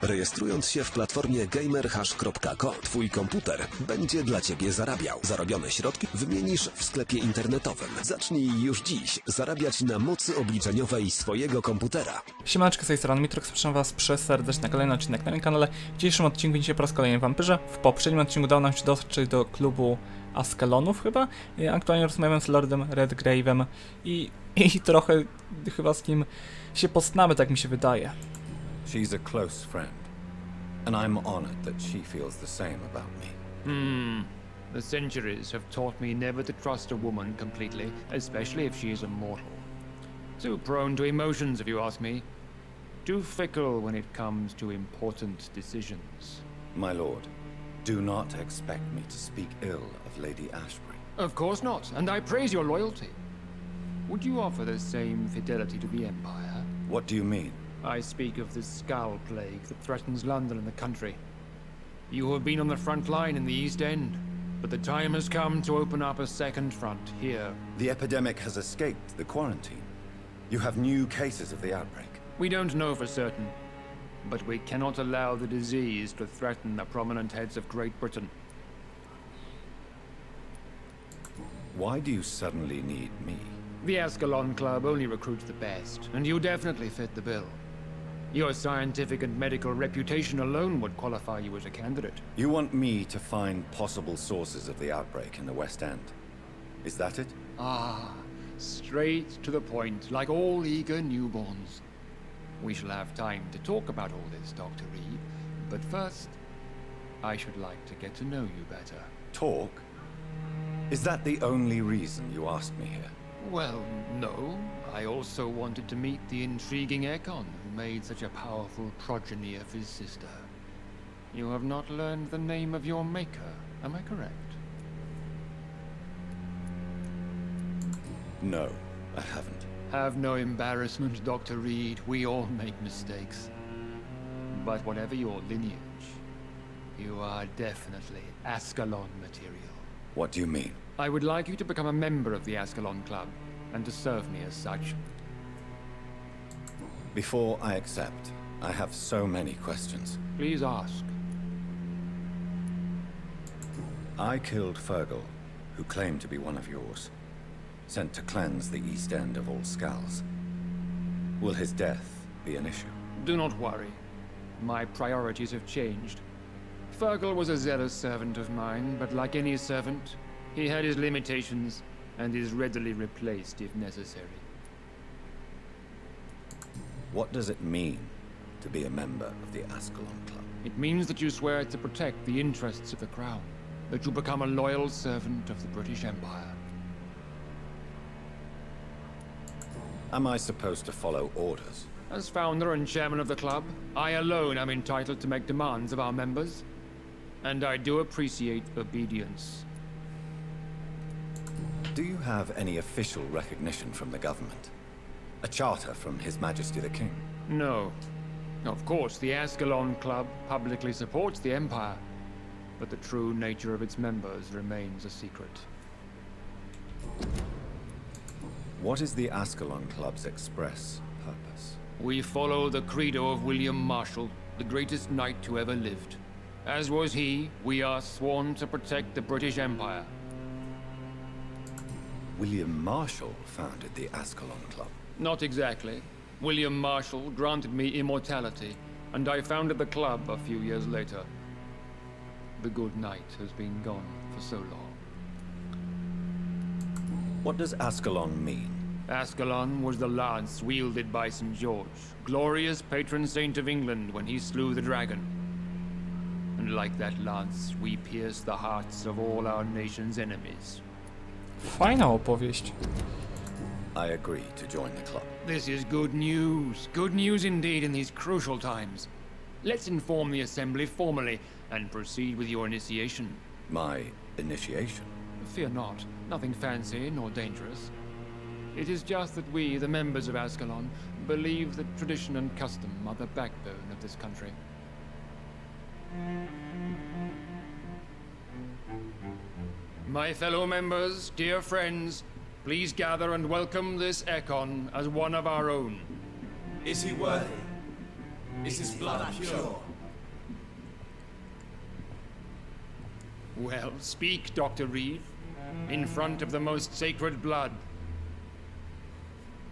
Rejestrując się w platformie gamerhash.co, twój komputer będzie dla ciebie zarabiał. Zarobione środki wymienisz w sklepie internetowym. Zacznij już dziś zarabiać na mocy obliczeniowej swojego komputera. Siemaneczko, z tej strony Mitrox, zapraszam was serdecznie na kolejny odcinek na moim kanale. W dzisiejszym odcinku dzisiaj po raz kolejny Vampyrze. W poprzednim odcinku udało nam się dotrzeć do klubu Askelonów chyba. Aktualnie rozmawiam z Lordem Redgrave'em i trochę chyba z nim się poznamy, tak mi się wydaje. She's a close friend, and I'm honored that she feels the same about me. The centuries have taught me never to trust a woman completely, especially if she is a mortal. Too prone to emotions, if you ask me. Too fickle when it comes to important decisions. My lord, do not expect me to speak ill of Lady Ashbury. Of course not, and I praise your loyalty. Would you offer the same fidelity to the Empire? What do you mean? I speak of the Skull Plague that threatens London and the country. You have been on the front line in the East End, but the time has come to open up a second front here. The epidemic has escaped the quarantine. You have new cases of the outbreak. We don't know for certain, but we cannot allow the disease to threaten the prominent heads of Great Britain. Why do you suddenly need me? The Ascalon Club only recruits the best, and you definitely fit the bill. Your scientific and medical reputation alone would qualify you as a candidate. You want me to find possible sources of the outbreak in the West End. Is that it? Ah, straight to the point, like all eager newborns. We shall have time to talk about all this, Dr. Reed, but first, I should like to get to know you better. Talk? Is that the only reason you asked me here? Well, no. I also wanted to meet the intriguing Ekon who made such a powerful progeny of his sister. You have not learned the name of your maker, am I correct? No, I haven't. Have no embarrassment, Dr. Reed. We all make mistakes. But whatever your lineage, you are definitely Ascalon material. What do you mean? I would like you to become a member of the Ascalon Club, and to serve me as such. Before I accept, I have so many questions. Please ask. I killed Fergal, who claimed to be one of yours, sent to cleanse the East End of all skulls. Will his death be an issue? Do not worry. My priorities have changed. Fergal was a zealous servant of mine, but like any servant, he had his limitations and is readily replaced if necessary. What does it mean to be a member of the Ascalon Club? It means that you swear to protect the interests of the Crown, that you become a loyal servant of the British Empire. Am I supposed to follow orders? As founder and chairman of the club, I alone am entitled to make demands of our members, and I do appreciate obedience. Do you have any official recognition from the government? A charter from His Majesty the King? No. Of course, the Ascalon Club publicly supports the Empire, but the true nature of its members remains a secret. What is the Ascalon Club's express purpose? We follow the credo of William Marshall, the greatest knight who ever lived. As was he, we are sworn to protect the British Empire. William Marshall founded the Ascalon Club. Not exactly. William Marshall granted me immortality, and I founded the club a few years later. The good knight has been gone for so long. What does Ascalon mean? Ascalon was the lance wielded by St. George, glorious patron saint of England when he slew the dragon. And like that lance, we pierce the hearts of all our nation's enemies. Fajna opowieść. I agree to join the club. This is good news. Good news indeed in these crucial times. Let's inform the Assembly formally and proceed with your initiation. My initiation? Fear not. Nothing fancy nor dangerous. It is just that we, the members of Ascalon, believe that tradition and custom are the backbone of this country. My fellow members, dear friends, please gather and welcome this Ekon as one of our own. Is he worthy? Is his blood pure? Well, speak, Dr. Reed, in front of the most sacred blood.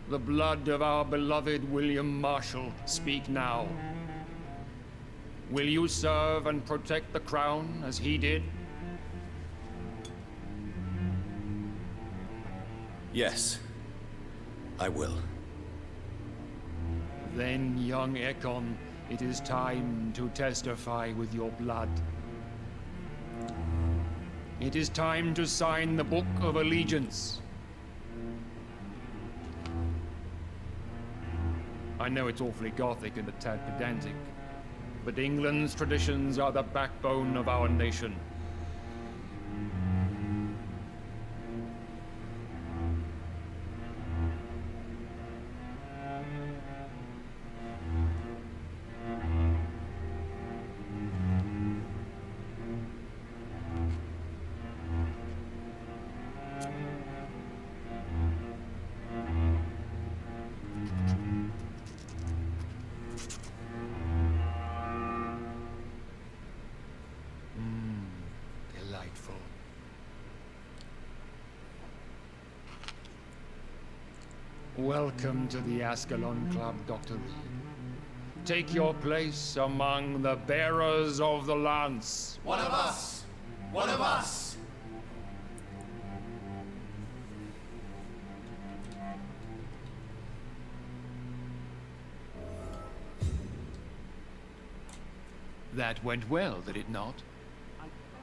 The blood of our beloved William Marshall. Speak now. Will you serve and protect the crown as he did? Yes, I will. Then, young Ekon, it is time to testify with your blood. It is time to sign the Book of Allegiance. I know it's awfully gothic and a tad pedantic, but England's traditions are the backbone of our nation. Delightful. Welcome to the Ascalon Club, Dr. Reed. Take your place among the bearers of the lance. One of us! One of us! That went well, did it not?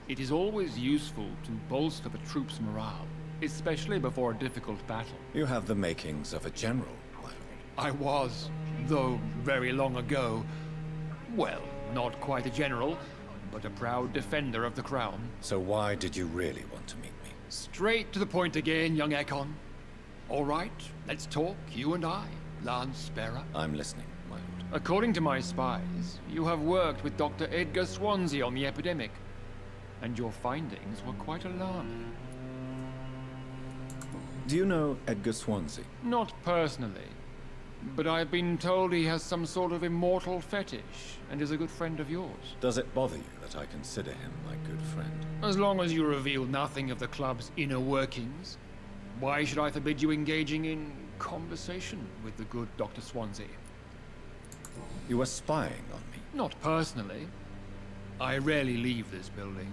It is always useful to bolster the troops' morale, especially before a difficult battle. You have the makings of a general, my lord. I was, though very long ago, well, not quite a general, but a proud defender of the crown. So why did you really want to meet me? Straight to the point again, young Ekon. All right, let's talk, you and I, Lance Bearer. I'm listening, my lord. According to my spies, you have worked with Dr. Edgar Swansea on the epidemic, and your findings were quite alarming. Do you know Edgar Swansea? Not personally, but I've been told he has some sort of immortal fetish and is a good friend of yours. Does it bother you that I consider him my good friend? As long as you reveal nothing of the club's inner workings, why should I forbid you engaging in conversation with the good Dr. Swansea? You were spying on me. Not personally. I rarely leave this building.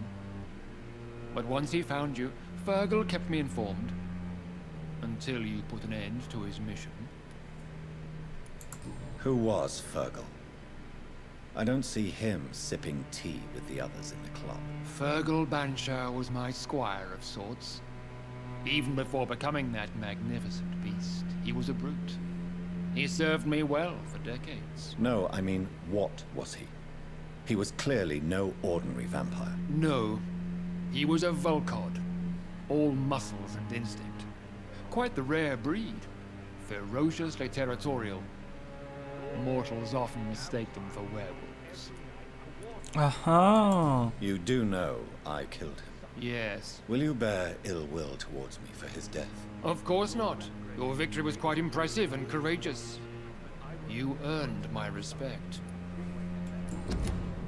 But once he found you, Fergal kept me informed. Until you put an end to his mission. Who was Fergal? I don't see him sipping tea with the others in the club. Fergal Banshire was my squire of sorts. Even before becoming that magnificent beast, he was a brute. He served me well for decades. No, I mean, what was he? He was clearly no ordinary vampire. No, he was a Volcod. All muscles and instinct. Quite the rare breed. Ferociously territorial. Mortals often mistake them for werewolves. Aha! You do know I killed him. Yes. Will you bear ill will towards me for his death? Of course not. Your victory was quite impressive and courageous. You earned my respect.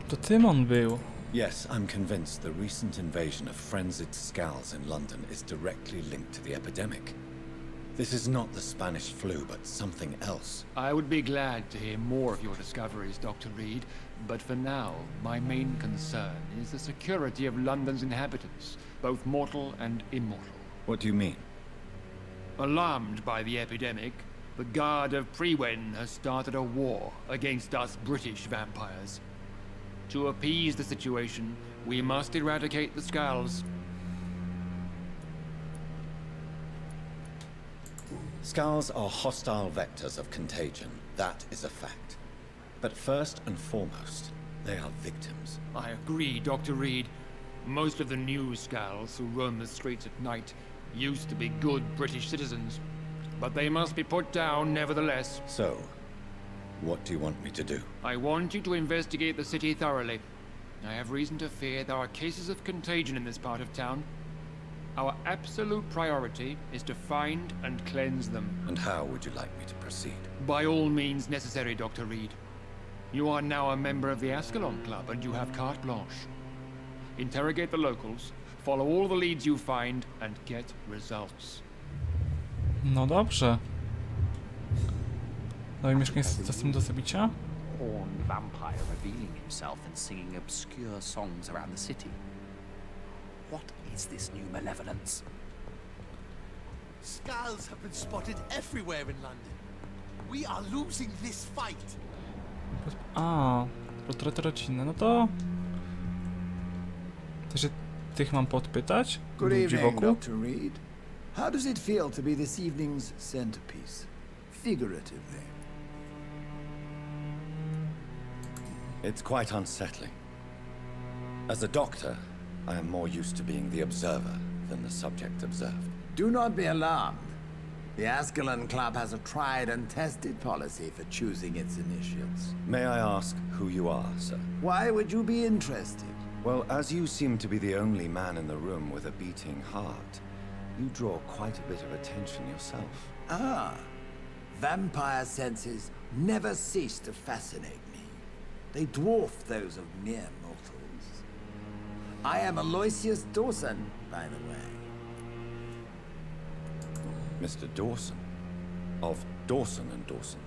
To Tymon był. Yes, I'm convinced the recent invasion of frenzied Scows in London is directly linked to the epidemic. This is not the Spanish flu, but something else. I would be glad to hear more of your discoveries, Dr. Reed, but for now, my main concern is the security of London's inhabitants, both mortal and immortal. What do you mean? Alarmed by the epidemic, the Guard of Prewen has started a war against us British vampires. To appease the situation, we must eradicate the Skulls. Skulls are hostile vectors of contagion. That is a fact. But first and foremost, they are victims. I agree, Dr. Reed. Most of the new Skulls who roam the streets at night used to be good British citizens, but they must be put down nevertheless. So, what do you want me to do? I want you to investigate the city thoroughly. I have reason to fear there are cases of contagion in this part of town. Our absolute priority is to find and cleanse them. And how would you like me to proceed? By all means necessary, Dr. Reed. You are now a member of the Ascalon Club and you have carte blanche. Interrogate the locals, follow all the leads you find and get results. No dobrze. Nowy mieszkańcy dostęp do zabicia? Horned vampire revealing himself and singing obscure songs around the city. What is this new malevolence? Skulls have been spotted everywhere in London. We are losing this fight. A, portrety rodzinne, no to... To się tych mam podpytać? Good Ludzi evening, wokół? Dr. Reed. How does it feel to be this evening's centerpiece? Figuratively. It's quite unsettling. As a doctor, I am more used to being the observer than the subject observed. Do not be alarmed. The Ascalon Club has a tried and tested policy for choosing its initiates. May I ask who you are, sir? Why would you be interested? Well, as you seem to be the only man in the room with a beating heart, you draw quite a bit of attention yourself. Ah, vampire senses never cease to fascinate me. They dwarf those of mere mortals. I am Aloysius Dawson, by the way. Mr. Dawson, of Dawson and Dawson,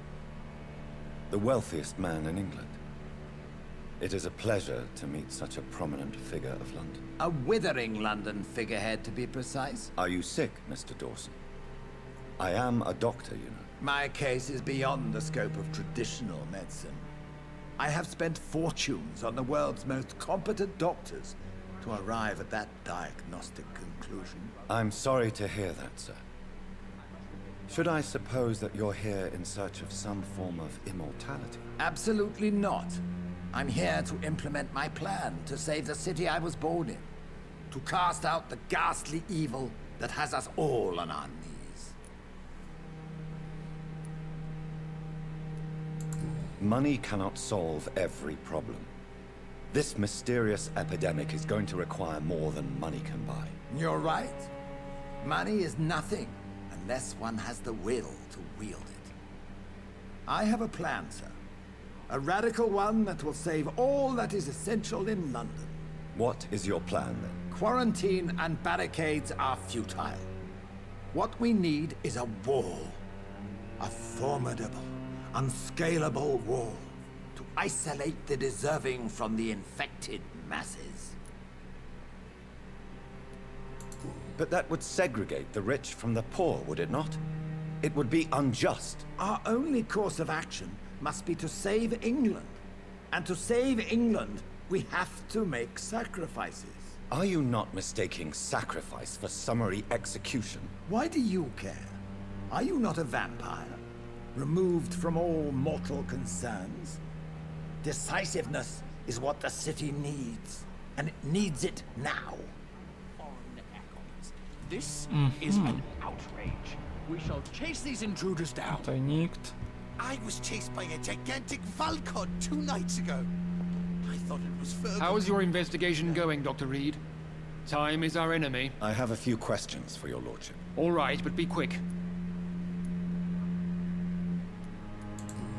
the wealthiest man in England. It is a pleasure to meet such a prominent figure of London. A withering London figurehead, to be precise. Are you sick, Mr. Dawson? I am a doctor, you know. My case is beyond the scope of traditional medicine. I have spent fortunes on the world's most competent doctors to arrive at that diagnostic conclusion. I'm sorry to hear that, sir. Should I suppose that you're here in search of some form of immortality? Absolutely not. I'm here to implement my plan to save the city I was born in. To cast out the ghastly evil that has us all on our knees. Money cannot solve every problem. This mysterious epidemic is going to require more than money can buy. You're right. Money is nothing unless one has the will to wield it. I have a plan, sir. A radical one that will save all that is essential in London. What is your plan, then? Quarantine and barricades are futile. What we need is a wall. A formidable, unscalable wall to isolate the deserving from the infected masses. But that would segregate the rich from the poor, would it not? It would be unjust. Our only course of action must be to save England. And to save England, we have to make sacrifices. Are you not mistaking sacrifice for summary execution? Why do you care? Are you not a vampire? Removed from all mortal concerns? Decisiveness is what the city needs. And it needs it now. This is an outrage. We shall chase these intruders down. Tutaj nikt. I was chased by a gigantic Valcon 2 nights ago. I thought it was Fergal. How is your investigation going, Dr. Reed? Time is our enemy. I have a few questions for your lordship. All right, but be quick.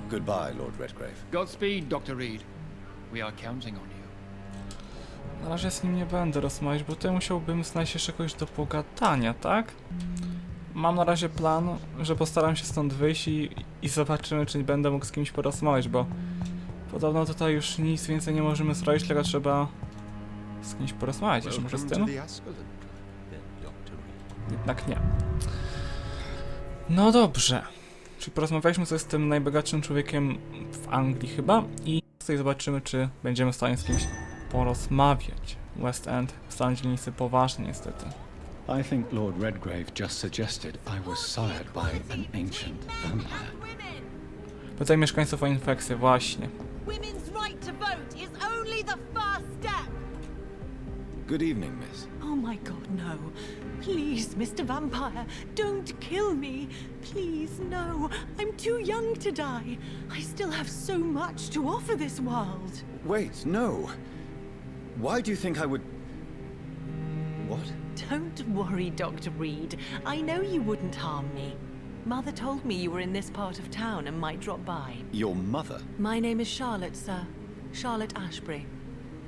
Goodbye, Lord Redgrave. Godspeed, Dr. Reed. We are counting on you. Na razie z nim nie będę rozmawiać, bo tutaj musiałbym znaleźć jeszcze kogoś do pogadania, tak? Mam na razie plan, że postaram się stąd wyjść i zobaczymy, czy będę mógł z kimś porozmawiać, bo podobno tutaj już nic więcej nie możemy zrobić, tylko trzeba z kimś porozmawiać, jeszcze może z tym? Jednak nie. No dobrze. Czyli porozmawialiśmy sobie z tym najbogatszym człowiekiem w Anglii chyba i tutaj zobaczymy, czy będziemy w stanie z kimś porozmawiać. West End stan dzielnicy poważny niestety. I think Lord Redgrave just suggested I was sired by an ancient vampire. Pytaj mieszkańców o infekcję, właśnie. Women's right to vote is only the first step. Good evening, miss. Oh my god, no. Please, Mr. Vampire, don't kill me. Please, no. I'm too young to die. I still have so much to offer this world. Wait, no. Why do you think I would... What? Don't worry, Dr. Reed. I know you wouldn't harm me. Mother told me you were in this part of town and might drop by. Your mother? My name is Charlotte, sir. Charlotte Ashbury.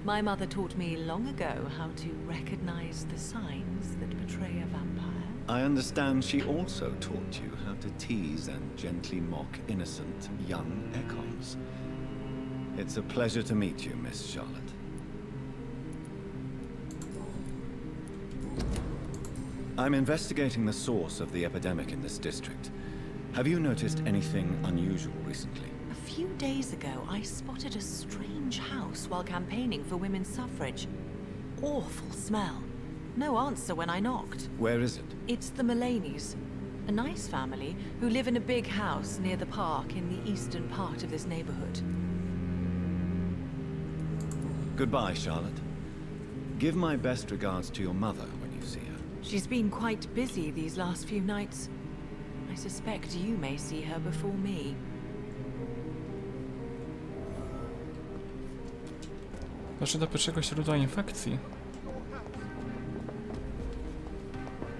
My mother taught me long ago how to recognize the signs that betray a vampire. I understand she also taught you how to tease and gently mock innocent young echoes. It's a pleasure to meet you, Miss Charlotte. I'm investigating the source of the epidemic in this district. Have you noticed anything unusual recently? A few days ago, I spotted a strange house while campaigning for women's suffrage. Awful smell. No answer when I knocked. Where is it? It's the Mullaney's, a nice family who live in a big house near the park in the eastern part of this neighborhood. Goodbye, Charlotte. Give my best regards to your mother when you see her. She's been quite busy these last few nights. I suspect you may see her before me. Doszedł do pierwszego źródła infekcji.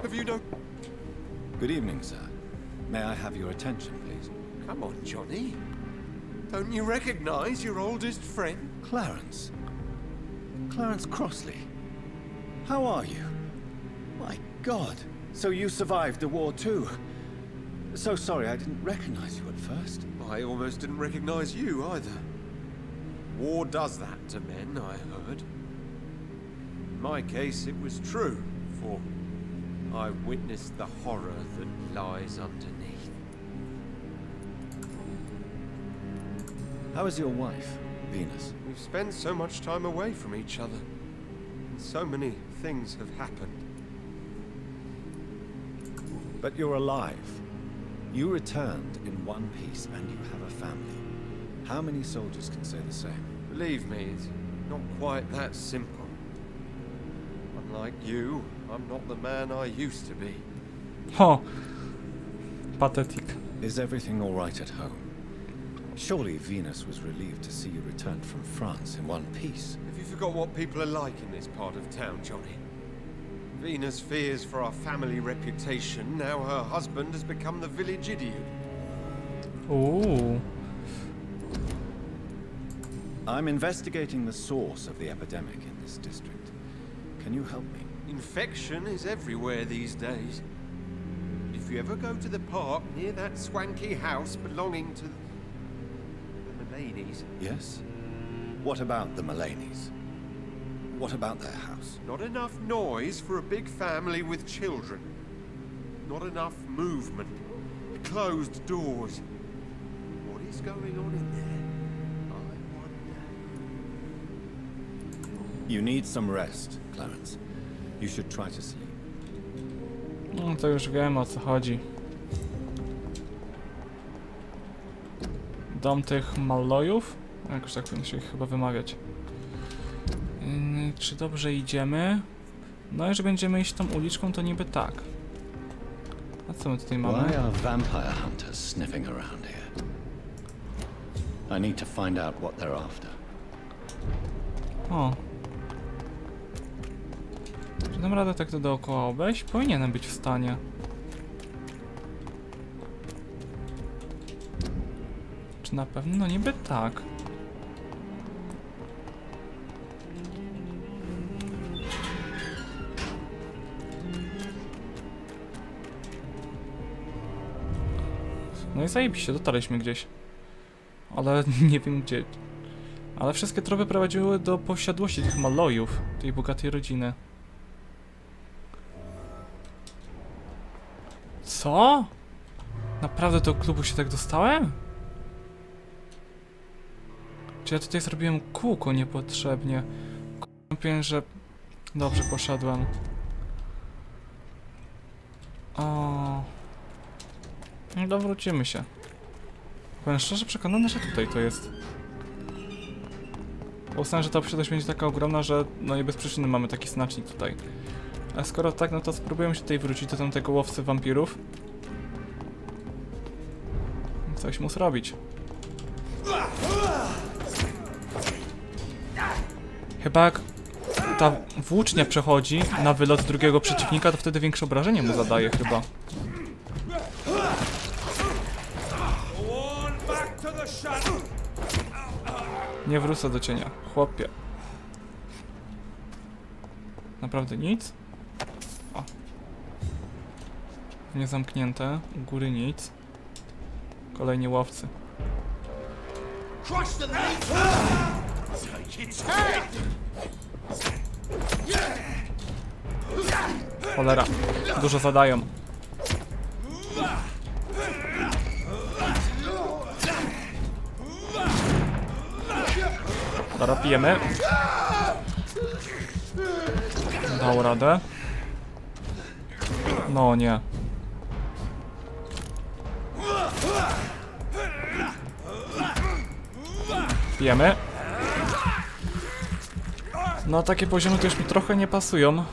Have you no... Good evening, sir. May I have your attention, please? Come on, Johnny. Don't you recognize your oldest friend? Clarence. Clarence Crossley. How are you? My God. So you survived the war too. So sorry I didn't recognize you at first. I almost didn't recognize you either. War does that to men, I heard. In my case, it was true, for I witnessed the horror that lies underneath. How is your wife, Venus? We've spent so much time away from each other, and so many things have happened. But you're alive. You returned in one piece and you have a family. How many soldiers can say the same? Believe me, it's not quite that simple. Unlike you, I'm not the man I used to be. Ho! Pathetic. Is everything all right at home? Surely Venus was relieved to see you return from France in one piece. Have you forgot what people are like in this part of town, Johnny? Venus fears for our family reputation. Now her husband has become the village idiot. Ooh. I'm investigating the source of the epidemic in this district. Can you help me? Infection is everywhere these days. But if you ever go to the park near that swanky house belonging to the Mullaney's... Yes? What about the Mullaney's? What about their house? Not enough noise for a big family with children. Not enough movement. Closed doors. What is going on in there? I wonder. You need some rest, Clarence. You should try to sleep. No to już wiem, o co chodzi. Dom tych Mallojów? Jakoś tak powinno się ich chyba wymawiać. Czy dobrze idziemy? No jeżeli będziemy iść tą uliczką, to niby tak. A co my tutaj mamy? Why are vampire hunters sniffing around here? I need to find out what they're after. O. Czy dam radę tak to dookoła obejść? Powinienem być w stanie. Czy na pewno? No niby tak. No i zajebiście, dotarliśmy gdzieś. Ale nie wiem gdzie. Ale wszystkie tropy prowadziły do posiadłości tych Mallojów, tej bogatej rodziny. Co? Naprawdę do klubu się tak dostałem? Czy ja tutaj zrobiłem kółko niepotrzebnie? Wiem, że... Dobrze, poszedłem. O. No dowrócimy się. Byłem szczerze przekonany, że tutaj to jest. Bo uznałem, że ta posiadłość będzie taka ogromna, że no nie bez przyczyny mamy taki znacznik tutaj. A skoro tak, no to spróbujemy się tutaj wrócić do tamtego łowcy wampirów. Coś mu zrobić. Chyba jak ta włócznia przechodzi na wylot drugiego przeciwnika, to wtedy większe obrażenie mu zadaje chyba. Nie wrócę do cienia. Chłopie. Naprawdę nic? O. Nie zamknięte. U góry nic. Kolejni łowcy. Cholera. Dużo zadają. Dobra, pijemy. Dał radę. No nie. Pijemy. No takie poziomy to już mi trochę nie pasują.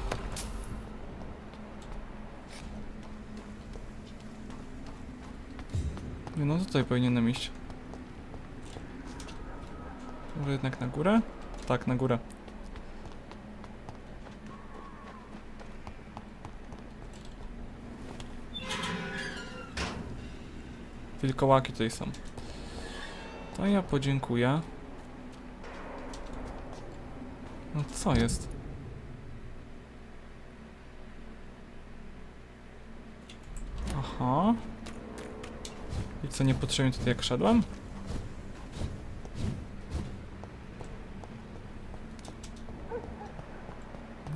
No tutaj powinienem iść. Może jednak na górę? Tak, na górę. Wilkołaki tutaj są. To ja podziękuję. No co jest? Aha. I co, niepotrzebnie tutaj jak szedłem?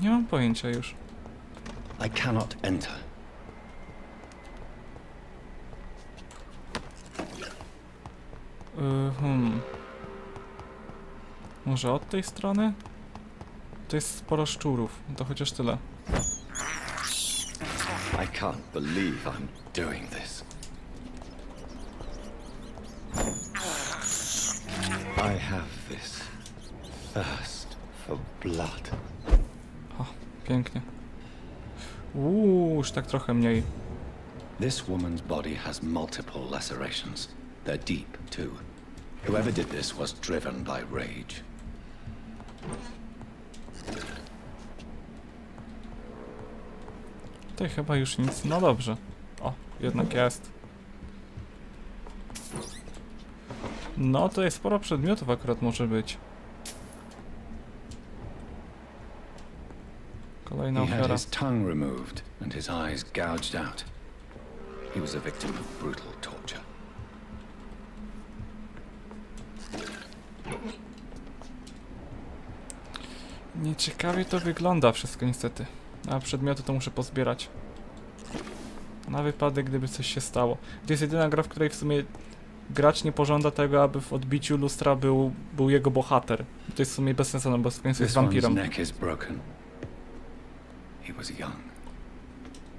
Nie mam pojęcia już. I cannot enter. Może od tej strony? To jest sporo szczurów, no to chociaż tyle. I can't believe I'm doing this. I have this thirst for blood. O, pięknie. Już tak trochę mniej. This woman's body has multiple lacerations. They're deep, too. Whoever did this was driven by rage. Tutaj chyba już nic. No dobrze. O, jednak jest. No to jest sporo przedmiotów akurat może być. Kolejna He had ofiara. his tongue removed and his eyes gouged out. He was a victim of brutal torture. Nieciekawie to wygląda wszystko niestety. A przedmioty to muszę pozbierać. Na wypadek, gdyby coś się stało. To jest jedyna gra, w której w sumie gracz nie pożąda tego, aby w odbiciu lustra był jego bohater. To jest w sumie bezsensowne, bo w końcu jest This one's wampirem. neck is broken. He was young.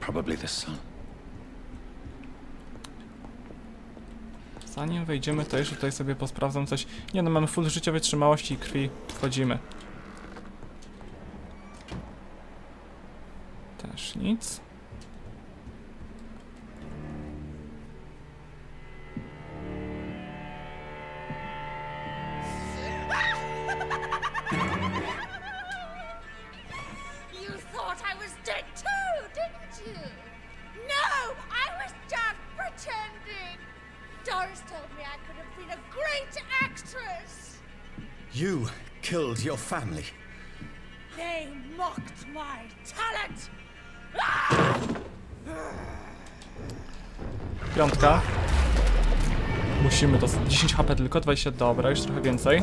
Probably the son. Zanim wejdziemy, to jeszcze tutaj sobie posprawdzam coś. Nie no, mamy full życia, wytrzymałości i krwi. Wchodzimy. Też nic. You thought I was dead too, didn't you? No, I was just pretending. Doris told me I could have been a great actress. You killed your family. They mocked my talent. Piątka. Musimy to... 10 HP tylko, 20... Dobra, już trochę więcej.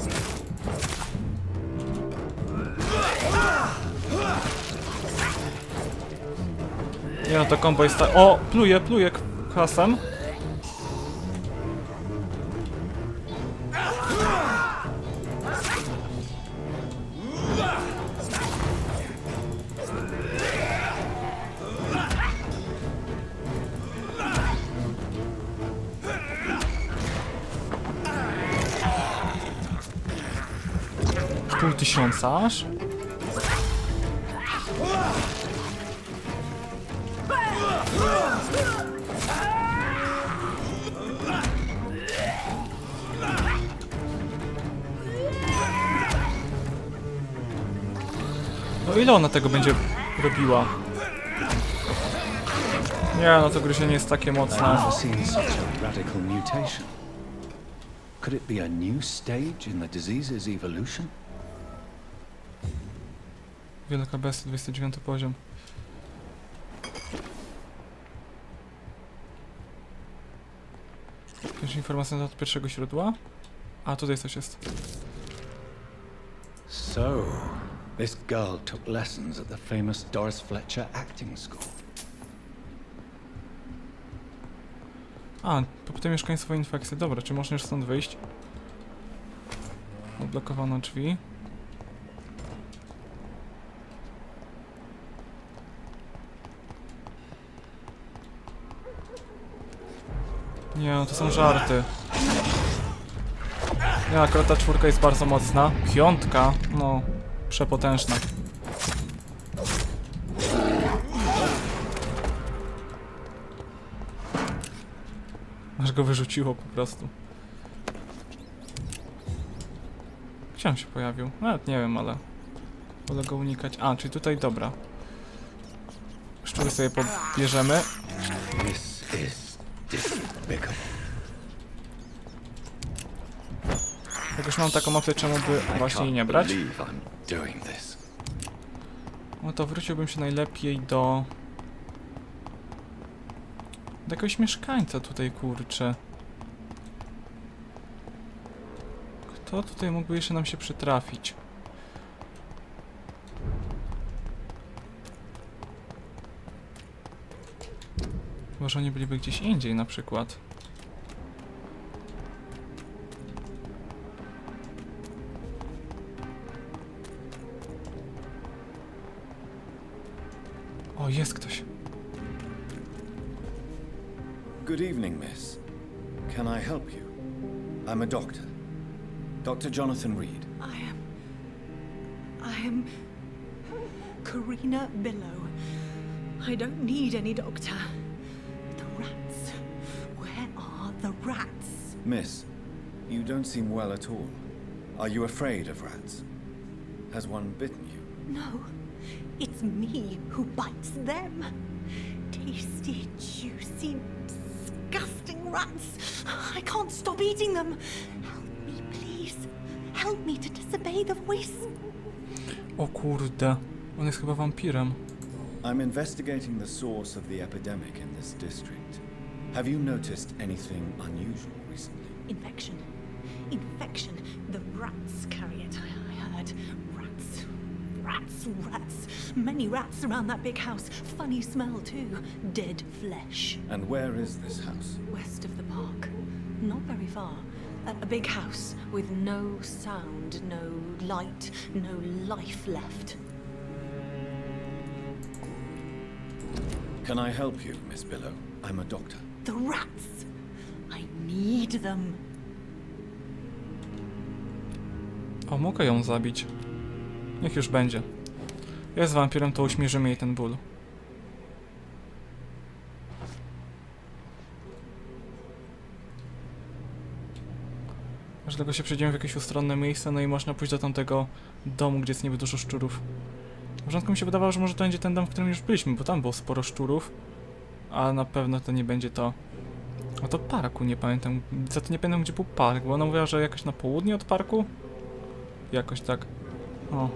Nie no, to combo jest tak... O! Pluje kwasem. Pół tysiąca aż. No ile ona tego będzie robiła? Nie, no to gryzienie jest takie mocne. I've never seen such a radical mutation. Could it be a new stage in the disease's evolution? Wielka bestia, 29 poziom. Jakieś informacje od pierwszego źródła? A, tutaj coś jest. So, this girl took lessons at the famous Doris Fletcher acting school. A, popytaj mieszkaństwo o infekcję. Dobra, czy można już stąd wyjść? Odblokowano drzwi. Nie, no to są żarty. Nie, akurat ta 4 jest bardzo mocna. 5, no, przepotężna. Aż go wyrzuciło po prostu. Gdzie on się pojawił? Nawet nie wiem, ale wolę go unikać. A, czyli tutaj, dobra. Szczury sobie pobierzemy. This is despicable. Jak już mam taką opcję, czemu by właśnie jej nie brać? No to wróciłbym się najlepiej do jakiegoś mieszkańca tutaj, kurczę. Kto tutaj mógłby jeszcze nam się przytrafić? Może oni byliby gdzieś indziej na przykład. O, jest ktoś. Good evening, miss. Can I help you? I'm a doctor. Dr. Jonathan Reed. I am Karina Billow. I don't need any doctor. The rats. Where are the rats? Miss, you don't seem well at all. Are you afraid of rats? Has one bitten you? No, it's me who bites them. Tasty, juicy, disgusting rats. I can't stop eating them. Help me, please. Help me to disobey the voice. O kurde, on jest chyba wampirem. I'm investigating the source of the epidemic in this district. Have you noticed anything unusual recently? Infection. Infection. The rats carry it, I heard. Rats. Rats, rats. Many rats around that big house. Funny smell too. Dead flesh. And where is this house? West of the park. Not very far. A big house with no sound, no light, no life left. Can I help you, Miss Billow? I'm a doctor. The rats! I need them. O, mogę ją zabić. Niech już będzie. Jest wampirem, to uśmierzymy jej ten ból. Aż tylko się przejdziemy w jakieś ustronne miejsce, no i można pójść do tamtego domu, gdzie jest niby dużo szczurów. W początku mi się wydawało, że może to będzie ten dom, w którym już byliśmy, bo tam było sporo szczurów. Ale na pewno to nie będzie to. A to parku, nie pamiętam. Za to nie pamiętam, gdzie był park, bo ona mówiła, że jakoś na południe od parku? Jakoś tak. O.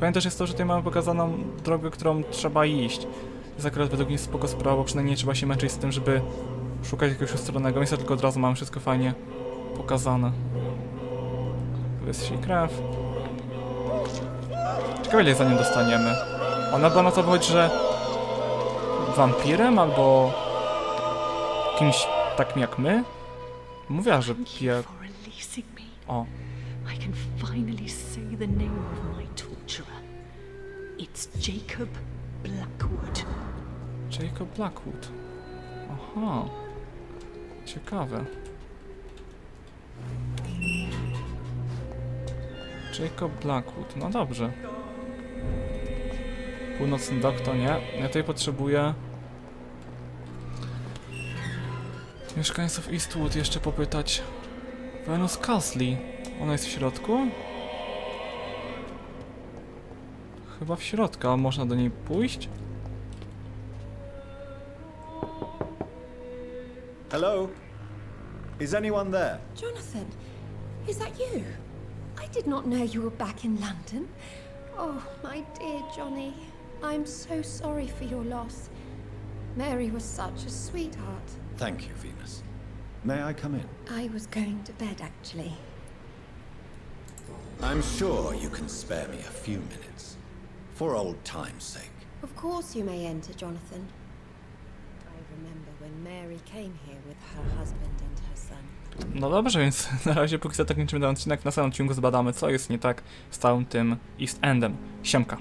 Pamiętasz jest to, że tutaj mamy pokazaną drogę, którą trzeba iść. Jest akurat według mnie spoko sprawa, bo przynajmniej nie trzeba się męczyć z tym, żeby szukać jakiegoś ustronnego miejsca, tylko od razu mamy wszystko fajnie pokazane. Tu jest się krew. Ciekawe, ile za nim dostaniemy. Ona była na to wychodzi, że wampirem albo kimś takim jak my? Mówiła, że pije... O. I can finally say the name of my torturer. It's Jacob Blackwood. Jacob Blackwood. Aha. Ciekawe. Jacob Blackwood. No dobrze. Północny dok to nie. Ja tutaj potrzebuję mieszkańców Eastwood jeszcze popytać. Venus Castle. Ona jest w środku? Chyba w środku, a można do niej pójść? Hello? Is anyone there? Jonathan, is that you? I did not know you were back in London. Oh, my dear Johnny, I'm so sorry for your loss. Mary was such a sweetheart. Thank you, Venus. May I come in? I was going to bed, actually. I'm sure you can spare me a few minutes. For old time's sake. Of course you may enter, Jonathan. I remember when Mary came here with her husband and her son. No dobrze, więc na razie póki co tak kończymy ten odcinek. Na samym odcinku zbadamy, co jest nie tak z całym tym East Endem. Siemka.